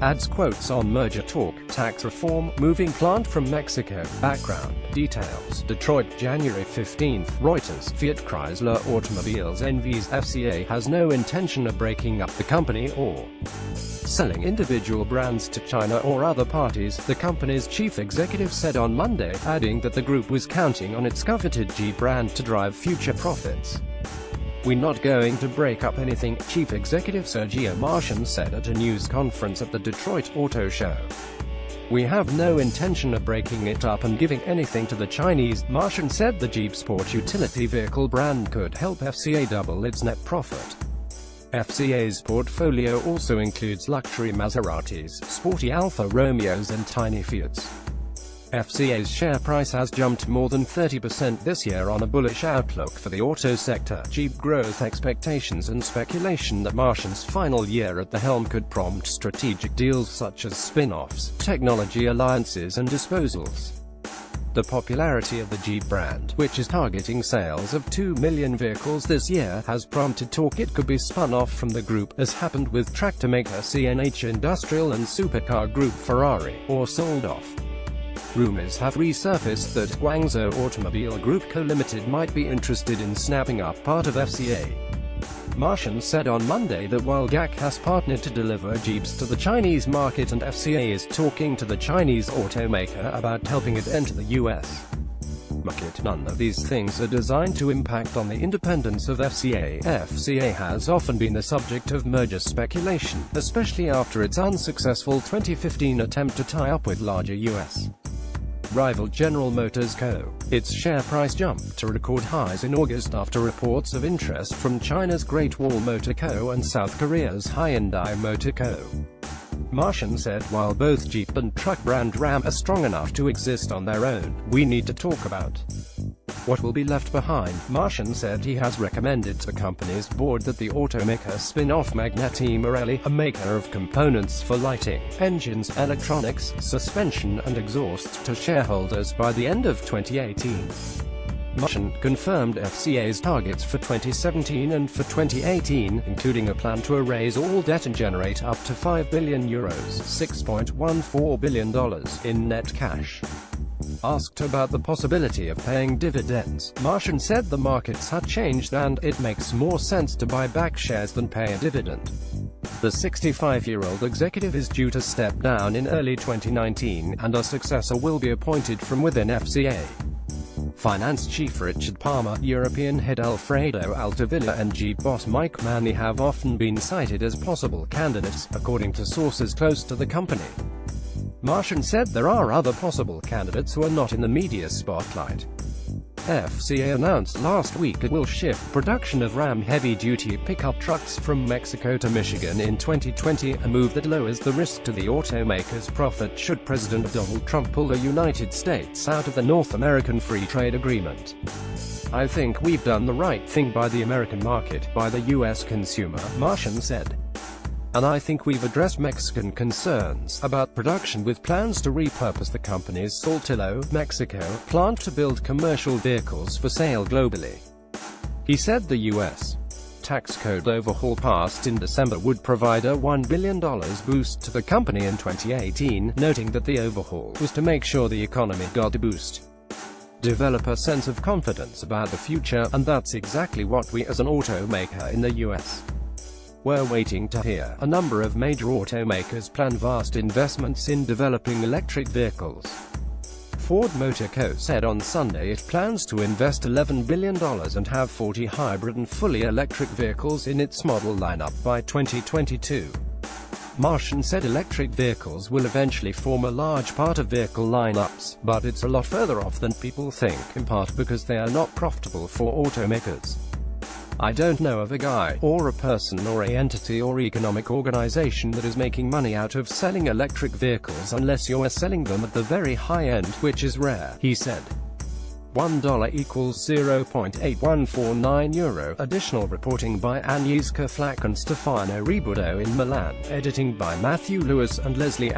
adds quotes on merger talk, tax reform, moving plant from Mexico. Background details. Detroit, January 15. Reuters. Fiat Chrysler Automobiles N.V.'s FCA has no intention of breaking up the company or selling individual brands to China or other parties, the company's chief executive said on Monday, adding that the group was counting on its coveted Jeep brand to drive future profits. "We're not going to break up anything," Chief Executive Sergio Marchionne said at a news conference at the Detroit Auto Show. "We have no intention of breaking it up and giving anything to the Chinese." Marchionne said the Jeep sport utility vehicle brand could help FCA double its net profit. FCA's portfolio also includes luxury Maseratis, sporty Alfa Romeos and tiny Fiats. FCA's share price has jumped more than 30% this year on a bullish outlook for the auto sector, Jeep growth expectations and speculation that Marchionne's final year at the helm could prompt strategic deals such as spin-offs, technology alliances and disposals. The popularity of the Jeep brand, which is targeting sales of 2 million vehicles this year, has prompted talk it could be spun off from the group, as happened with tractor maker CNH Industrial and supercar group Ferrari, or sold off. Rumors have resurfaced that Guangzhou Automobile Group Co. Limited might be interested in snapping up part of FCA. Marchionne said on Monday that while GAC has partnered to deliver Jeeps to the Chinese market and FCA is talking to the Chinese automaker about helping it enter the U.S. market, none of these things are designed to impact on the independence of FCA. FCA has often been the subject of merger speculation, especially after its unsuccessful 2015 attempt to tie up with larger U.S. rival General Motors Co. Its share price jumped to record highs in August after reports of interest from China's Great Wall Motor Co. and South Korea's Hyundai Motor Co. Marchionne said, "While both Jeep and truck brand Ram are strong enough to exist on their own, we need to talk about what will be left behind." Marchionne said he has recommended to the company's board that the automaker spin off Magneti Marelli, a maker of components for lighting, engines, electronics, suspension and exhaust, to shareholders by the end of 2018. Marchionne confirmed FCA's targets for 2017 and for 2018, including a plan to erase all debt and generate up to €5 billion ($6.14 billion) in net cash. Asked about the possibility of paying dividends, Marchionne said the markets had changed and it makes more sense to buy back shares than pay a dividend. The 65-year-old executive is due to step down in early 2019, and a successor will be appointed from within FCA. Finance chief Richard Palmer, European head Alfredo Altavilla and Jeep boss Mike Manley have often been cited as possible candidates, according to sources close to the company. Marchionne said there are other possible candidates who are not in the media spotlight. FCA announced last week it will shift production of Ram heavy-duty pickup trucks from Mexico to Michigan in 2020, a move that lowers the risk to the automaker's profit should President Donald Trump pull the United States out of the North American Free Trade Agreement. "I think we've done the right thing by the American market, by the U.S. consumer," Marchionne said. "And I think we've addressed Mexican concerns about production with plans to repurpose the company's Saltillo, Mexico, plant to build commercial vehicles for sale globally." He said the U.S. tax code overhaul passed in December would provide a $1 billion boost to the company in 2018, noting that the overhaul was to make sure the economy got a boost, develop a sense of confidence about the future, and that's exactly what we as an automaker in the U.S. we're waiting to hear. A number of major automakers plan vast investments in developing electric vehicles. Ford Motor Co. said on Sunday it plans to invest $11 billion and have 40 hybrid and fully electric vehicles in its model lineup by 2022. Marchionne said electric vehicles will eventually form a large part of vehicle lineups, but it's a lot further off than people think, in part because they are not profitable for automakers. "I don't know of a guy, or a person or a entity or economic organization that is making money out of selling electric vehicles unless you're selling them at the very high end, which is rare," he said. $1 equals €0.8149. Additional reporting by Agnieszka Flak and Stefano Ribudo in Milan. Editing by Matthew Lewis and Leslie